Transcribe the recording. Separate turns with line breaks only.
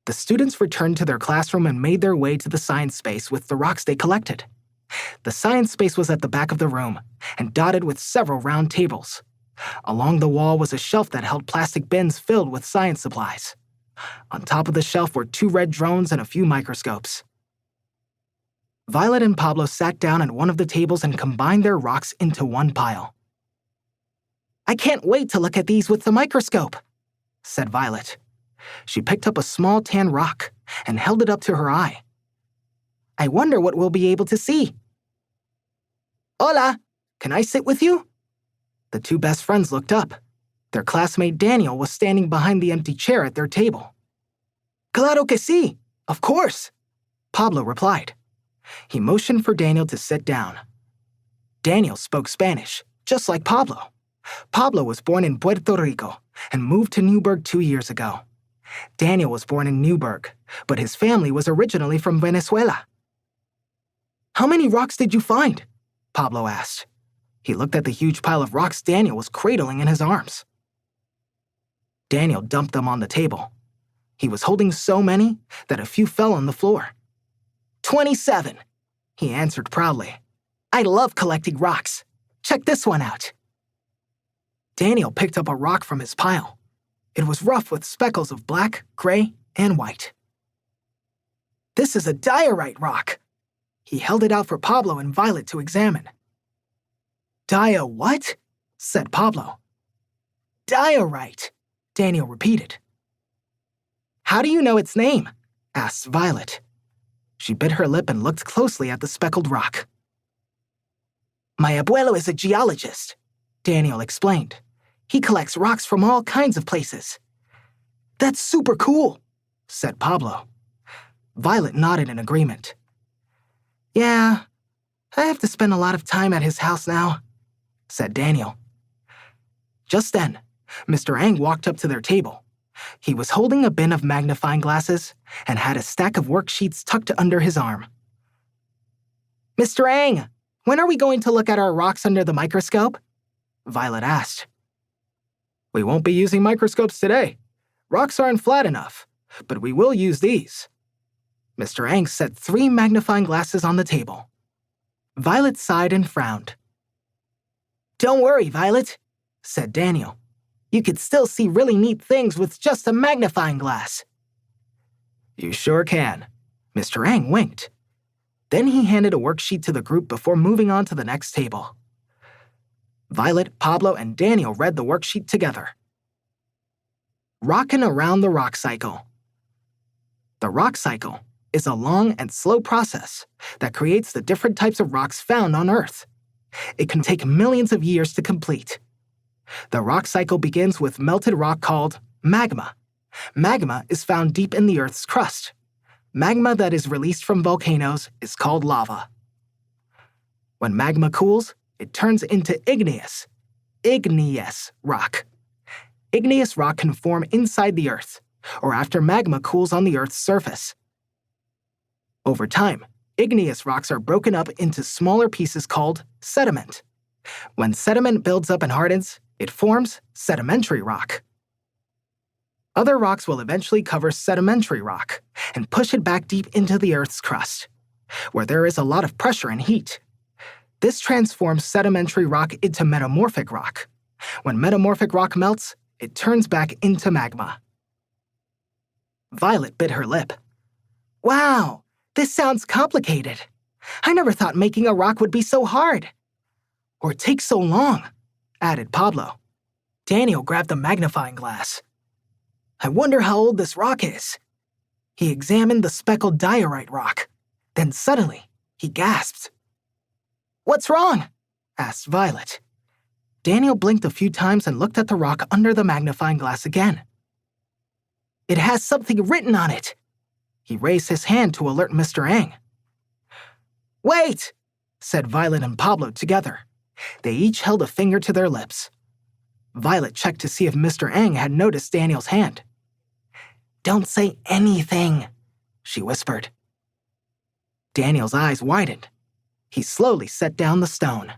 The students returned to their classroom and made their way to the science space with the rocks they collected. The science space was at the back of the room and dotted with several round tables. Along the wall was a shelf that held plastic bins filled with science supplies. On top of the shelf were 2 red drones and a few microscopes. Violet and Pablo sat down at one of the tables and combined their rocks into one pile. "I can't wait to look at these with the microscope," said Violet. She picked up a small tan rock and held it up to her eye. "I wonder what we'll be able to see." "Hola, can I sit with you?" The 2 best friends looked up. Their classmate Daniel was standing behind the empty chair at their table. "Claro que sí, of course," Pablo replied. He motioned for Daniel to sit down. Daniel spoke Spanish, just like Pablo. Pablo was born in Puerto Rico and moved to Newburgh 2 years ago. Daniel was born in Newburgh, but his family was originally from Venezuela. "How many rocks did you find?" Pablo asked. He looked at the huge pile of rocks Daniel was cradling in his arms. Daniel dumped them on the table. He was holding so many that a few fell on the floor. 27, he answered proudly. "I love collecting rocks. Check this one out." Daniel picked up a rock from his pile. It was rough with speckles of black, gray, and white. "This is a diorite rock." He held it out for Pablo and Violet to examine. What?" said Pablo. "Diorite," Daniel repeated. "How do you know its name?" asked Violet. She bit her lip and looked closely at the speckled rock. "My abuelo is a geologist," Daniel explained. "He collects rocks from all kinds of places." "That's super cool," said Pablo. Violet nodded in agreement. "Yeah, I have to spend a lot of time at his house now," said Daniel. Just then, Mr. Ang walked up to their table. He was holding a bin of magnifying glasses and had a stack of worksheets tucked under his arm. "Mr. Ang, when are we going to look at our rocks under the microscope?" Violet asked. "We won't be using microscopes today. Rocks aren't flat enough, but we will use these." Mr. Ang set 3 magnifying glasses on the table. Violet sighed and frowned. "Don't worry, Violet," said Daniel. "You could still see really neat things with just a magnifying glass." "You sure can." Mr. Ang winked. Then he handed a worksheet to the group before moving on to the next table. Violet, Pablo, and Daniel read the worksheet together. Rockin' around the rock cycle. The rock cycle is a long and slow process that creates the different types of rocks found on Earth. It can take millions of years to complete. The rock cycle begins with melted rock called magma. Magma is found deep in the Earth's crust. Magma that is released from volcanoes is called lava. When magma cools, it turns into igneous rock. Igneous rock can form inside the Earth, or after magma cools on the Earth's surface. Over time, igneous rocks are broken up into smaller pieces called sediment. When sediment builds up and hardens, it forms sedimentary rock. Other rocks will eventually cover sedimentary rock and push it back deep into the Earth's crust, where there is a lot of pressure and heat. This transforms sedimentary rock into metamorphic rock. When metamorphic rock melts, it turns back into magma. Violet bit her lip. "Wow, this sounds complicated. I never thought making a rock would be so hard. Or take so long," added Pablo. Daniel grabbed the magnifying glass. "I wonder how old this rock is." He examined the speckled diorite rock. Then suddenly, he gasped. "What's wrong?" asked Violet. Daniel blinked a few times and looked at the rock under the magnifying glass again. "It has something written on it." He raised his hand to alert Mr. Ang. "Wait!" said Violet and Pablo together. They each held a finger to their lips. Violet checked to see if Mr. Ang had noticed Daniel's hand. "Don't say anything," she whispered. Daniel's eyes widened. He slowly set down the stone.